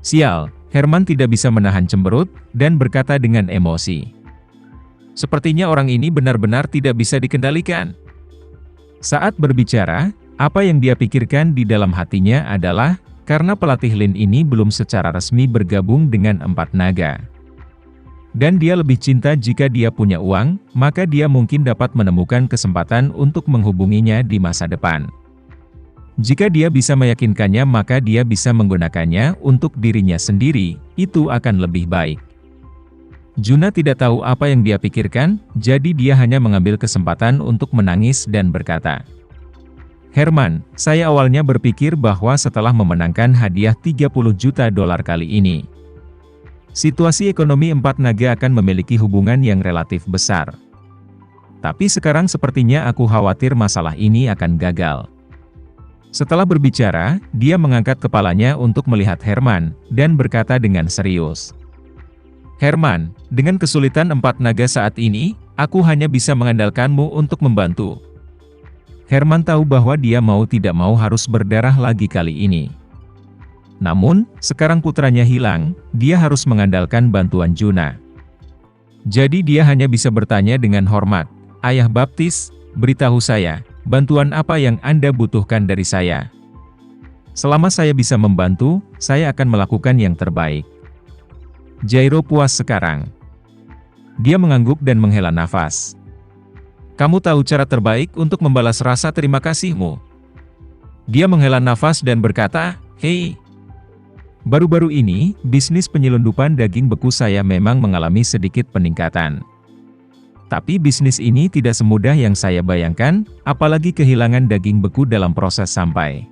Sial, Herman tidak bisa menahan cemberut, dan berkata dengan emosi. Sepertinya orang ini benar-benar tidak bisa dikendalikan. Saat berbicara, apa yang dia pikirkan di dalam hatinya adalah, karena pelatih Lin ini belum secara resmi bergabung dengan Empat Naga. Dan dia lebih cinta jika dia punya uang, maka dia mungkin dapat menemukan kesempatan untuk menghubunginya di masa depan. Jika dia bisa meyakinkannya maka dia bisa menggunakannya untuk dirinya sendiri, itu akan lebih baik. Juna tidak tahu apa yang dia pikirkan, jadi dia hanya mengambil kesempatan untuk menangis dan berkata, Herman, saya awalnya berpikir bahwa setelah memenangkan hadiah 30 juta dolar kali ini, situasi ekonomi Empat Naga akan memiliki hubungan yang relatif besar. Tapi sekarang sepertinya aku khawatir masalah ini akan gagal. Setelah berbicara, dia mengangkat kepalanya untuk melihat Herman, dan berkata dengan serius. Herman, dengan kesulitan Empat Naga saat ini, aku hanya bisa mengandalkanmu untuk membantu. Herman tahu bahwa dia mau tidak mau harus berdarah lagi kali ini. Namun, sekarang putranya hilang, dia harus mengandalkan bantuan Juna. Jadi dia hanya bisa bertanya dengan hormat, Ayah Baptis, beritahu saya, bantuan apa yang Anda butuhkan dari saya? Selama saya bisa membantu, saya akan melakukan yang terbaik. Jairo puas sekarang. Dia mengangguk dan menghela nafas. Kamu tahu cara terbaik untuk membalas rasa terima kasihmu. Dia menghela nafas dan berkata, Hei. Baru-baru ini, bisnis penyelundupan daging beku saya memang mengalami sedikit peningkatan. Tapi bisnis ini tidak semudah yang saya bayangkan, apalagi kehilangan daging beku dalam proses sampai.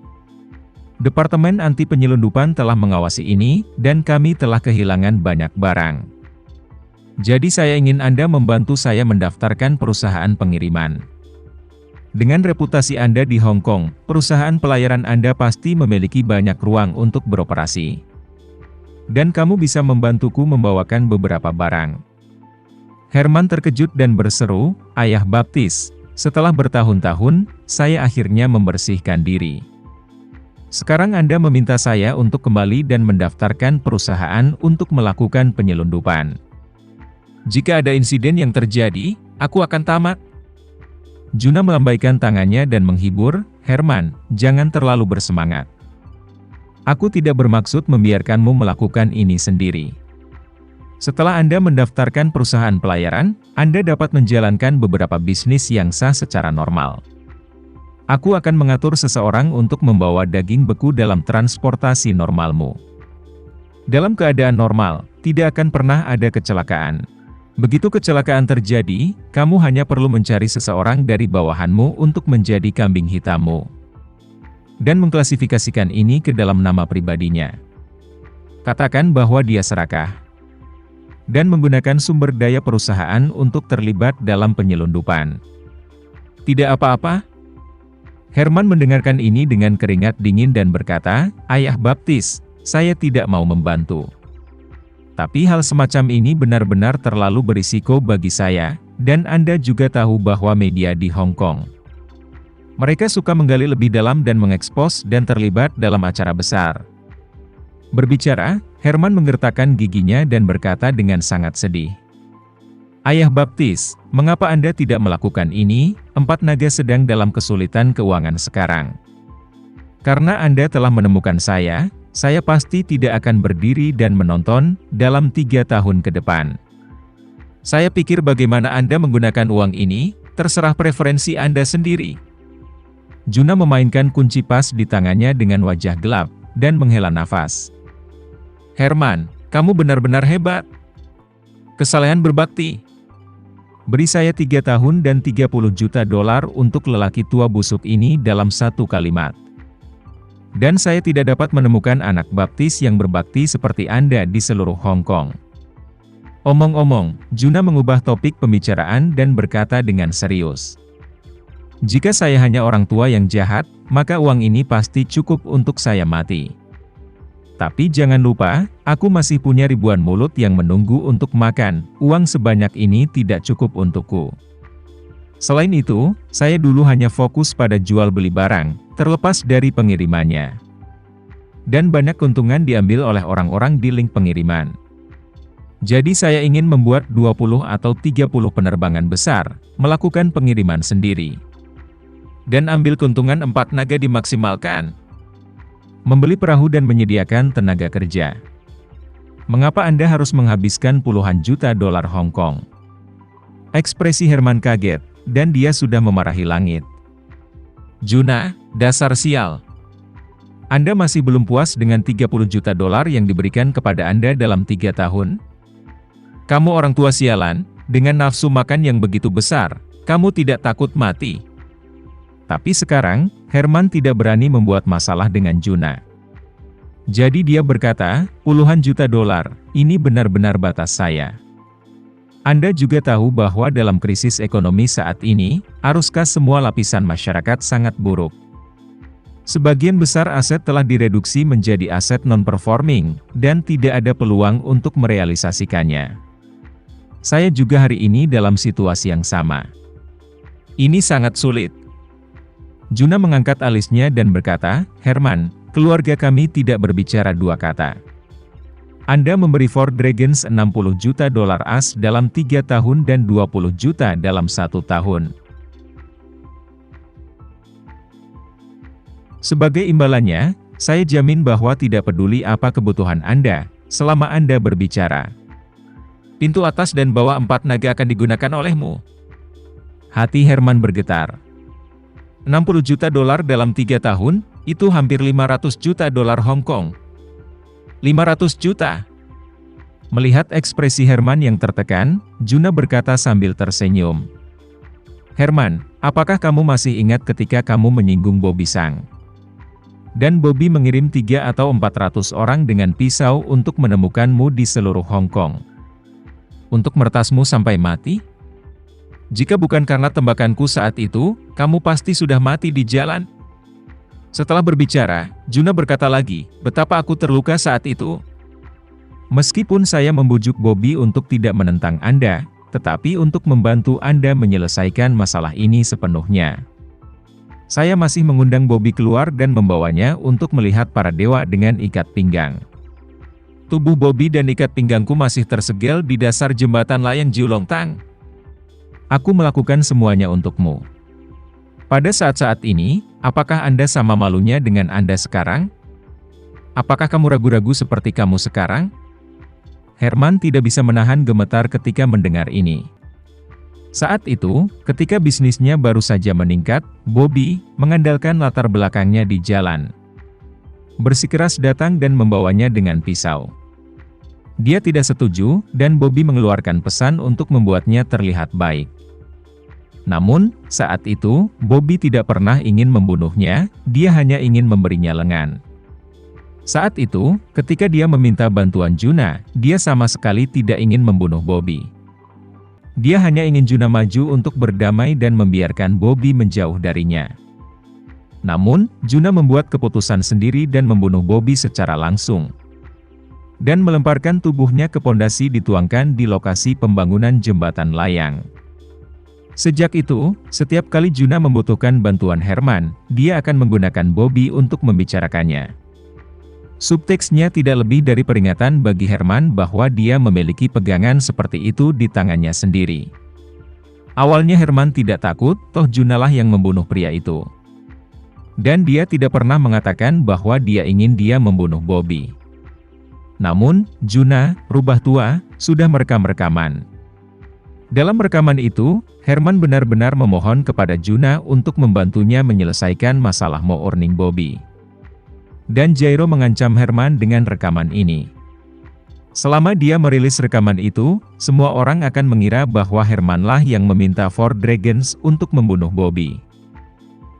Departemen Anti Penyelundupan telah mengawasi ini, dan kami telah kehilangan banyak barang. Jadi saya ingin Anda membantu saya mendaftarkan perusahaan pengiriman. Dengan reputasi Anda di Hong Kong, perusahaan pelayaran Anda pasti memiliki banyak ruang untuk beroperasi. Dan kamu bisa membantuku membawakan beberapa barang. Herman terkejut dan berseru, Ayah Baptis, setelah bertahun-tahun, saya akhirnya membersihkan diri. Sekarang Anda meminta saya untuk kembali dan mendaftarkan perusahaan untuk melakukan penyelundupan. Jika ada insiden yang terjadi, aku akan tamat. Juna melambaikan tangannya dan menghibur, Herman, jangan terlalu bersemangat. Aku tidak bermaksud membiarkanmu melakukan ini sendiri. Setelah Anda mendaftarkan perusahaan pelayaran, Anda dapat menjalankan beberapa bisnis yang sah secara normal. Aku akan mengatur seseorang untuk membawa daging beku dalam transportasi normalmu. Dalam keadaan normal, tidak akan pernah ada kecelakaan. Begitu kecelakaan terjadi, kamu hanya perlu mencari seseorang dari bawahanmu untuk menjadi kambing hitammu. Dan mengklasifikasikan ini ke dalam nama pribadinya. Katakan bahwa dia serakah. Dan menggunakan sumber daya perusahaan untuk terlibat dalam penyelundupan. Tidak apa-apa? Herman mendengarkan ini dengan keringat dingin dan berkata, Ayah Baptis, saya tidak mau membantu. Tapi hal semacam ini benar-benar terlalu berisiko bagi saya, dan Anda juga tahu bahwa media di Hong Kong. Mereka suka menggali lebih dalam dan mengekspos dan terlibat dalam acara besar. Berbicara, Herman menggertakkan giginya dan berkata dengan sangat sedih. Ayah Baptis, mengapa Anda tidak melakukan ini? Empat Naga sedang dalam kesulitan keuangan sekarang. Karena Anda telah menemukan saya pasti tidak akan berdiri dan menonton dalam 3 tahun ke depan. Saya pikir bagaimana Anda menggunakan uang ini, terserah preferensi Anda sendiri. Juna memainkan kunci pas di tangannya dengan wajah gelap, dan menghela nafas. Herman, kamu benar-benar hebat. Kesalehan berbakti. Beri saya 3 tahun dan 30 juta dolar untuk lelaki tua busuk ini dalam satu kalimat. Dan saya tidak dapat menemukan anak baptis yang berbakti seperti Anda di seluruh Hong Kong. Omong-omong, Juna mengubah topik pembicaraan dan berkata dengan serius. Jika saya hanya orang tua yang jahat, maka uang ini pasti cukup untuk saya mati. Tapi jangan lupa, aku masih punya ribuan mulut yang menunggu untuk makan, uang sebanyak ini tidak cukup untukku. Selain itu, saya dulu hanya fokus pada jual beli barang, terlepas dari pengirimannya. dan banyak keuntungan diambil oleh orang-orang di link pengiriman. Jadi saya ingin membuat 20 atau 30 penerbangan besar, melakukan pengiriman sendiri. Dan ambil keuntungan 4 naga dimaksimalkan. Membeli perahu dan menyediakan tenaga kerja. Mengapa Anda harus menghabiskan puluhan juta dolar Hong Kong? Ekspresi Herman kaget, dan dia sudah memarahi langit. Juna, dasar sial. Anda masih belum puas dengan 30 juta dolar yang diberikan kepada Anda dalam 3 tahun? Kamu orang tua sialan, dengan nafsu makan yang begitu besar, kamu tidak takut mati. Tapi sekarang, Herman tidak berani membuat masalah dengan Juna. Jadi dia berkata, puluhan juta dolar, ini benar-benar batas saya. Anda juga tahu bahwa dalam krisis ekonomi saat ini, arus kas semua lapisan masyarakat sangat buruk. Sebagian besar aset telah direduksi menjadi aset non-performing, dan tidak ada peluang untuk merealisasikannya. Saya juga hari ini dalam situasi yang sama. Ini sangat sulit. Juna mengangkat alisnya dan berkata, Herman, keluarga kami tidak berbicara dua kata. Anda memberi Ford Dragons 60 juta dolar AS dalam 3 tahun dan 20 juta dalam 1 tahun. Sebagai imbalannya, saya jamin bahwa tidak peduli apa kebutuhan Anda, selama Anda berbicara. Pintu atas dan bawah 4 naga akan digunakan olehmu. Hati Herman bergetar. 60 juta dolar dalam 3 tahun, itu hampir 500 juta dolar Hong Kong. 500 juta. Melihat ekspresi Herman yang tertekan, Juna berkata sambil tersenyum. Herman, apakah kamu masih ingat ketika kamu menyinggung Bobby Sang? Dan Bobby mengirim 3 atau 400 orang dengan pisau untuk menemukanmu di seluruh Hong Kong. Untuk meretasmu sampai mati? Jika bukan karena tembakanku saat itu, kamu pasti sudah mati di jalan. Setelah berbicara, Juna berkata lagi, betapa aku terluka saat itu. Meskipun saya membujuk Bobby untuk tidak menentang Anda, tetapi untuk membantu Anda menyelesaikan masalah ini sepenuhnya. Saya masih mengundang Bobby keluar dan membawanya untuk melihat para dewa dengan ikat pinggang. Tubuh Bobby dan ikat pinggangku masih tersegel di dasar jembatan layang Jiulongtang. Aku melakukan semuanya untukmu. Pada saat-saat ini, apakah Anda sama malunya dengan Anda sekarang? Apakah kamu ragu-ragu seperti kamu sekarang? Herman tidak bisa menahan gemetar ketika mendengar ini. Saat itu, ketika bisnisnya baru saja meningkat, Bobby mengandalkan latar belakangnya di jalan. Bersikeras datang dan membawanya dengan pisau. Dia tidak setuju, dan Bobby mengeluarkan pesan untuk membuatnya terlihat baik. Namun, saat itu, Bobby tidak pernah ingin membunuhnya, dia hanya ingin memberinya lengan. Saat itu, ketika dia meminta bantuan Juna, dia sama sekali tidak ingin membunuh Bobby. Dia hanya ingin Juna maju untuk berdamai dan membiarkan Bobby menjauh darinya. Namun, Juna membuat keputusan sendiri dan membunuh Bobby secara langsung. Dan melemparkan tubuhnya ke pondasi dituangkan di lokasi pembangunan jembatan layang. Sejak itu, setiap kali Juna membutuhkan bantuan Herman, dia akan menggunakan Bobby untuk membicarakannya. Subteksnya tidak lebih dari peringatan bagi Herman bahwa dia memiliki pegangan seperti itu di tangannya sendiri. Awalnya Herman tidak takut, toh Junalah yang membunuh pria itu. Dan dia tidak pernah mengatakan bahwa dia ingin dia membunuh Bobby. Namun, Juna, rubah tua, sudah merekam rekaman. Dalam rekaman itu, Herman benar-benar memohon kepada Juna untuk membantunya menyelesaikan masalah Mo Earning Bobby. Dan Jairo mengancam Herman dengan rekaman ini. Selama dia merilis rekaman itu, semua orang akan mengira bahwa Hermanlah yang meminta Ford Dragons untuk membunuh Bobby.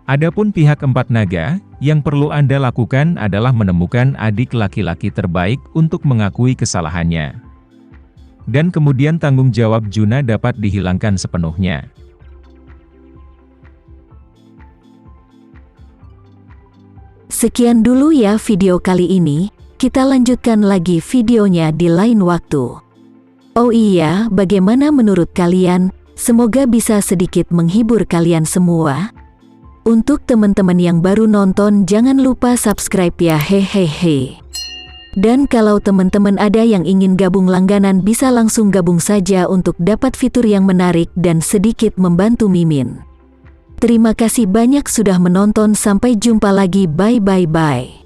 Adapun pihak 4 naga, yang perlu Anda lakukan adalah menemukan adik laki-laki terbaik untuk mengakui kesalahannya. Dan kemudian tanggung jawab Juna dapat dihilangkan sepenuhnya. Sekian dulu ya video kali ini, kita lanjutkan lagi videonya di lain waktu. Oh iya, bagaimana menurut kalian? Semoga bisa sedikit menghibur kalian semua. Untuk teman-teman yang baru nonton jangan lupa subscribe ya hehehe. Dan kalau teman-teman ada yang ingin gabung langganan bisa langsung gabung saja untuk dapat fitur yang menarik dan sedikit membantu Mimin. Terima kasih banyak sudah menonton, sampai jumpa lagi, bye bye bye.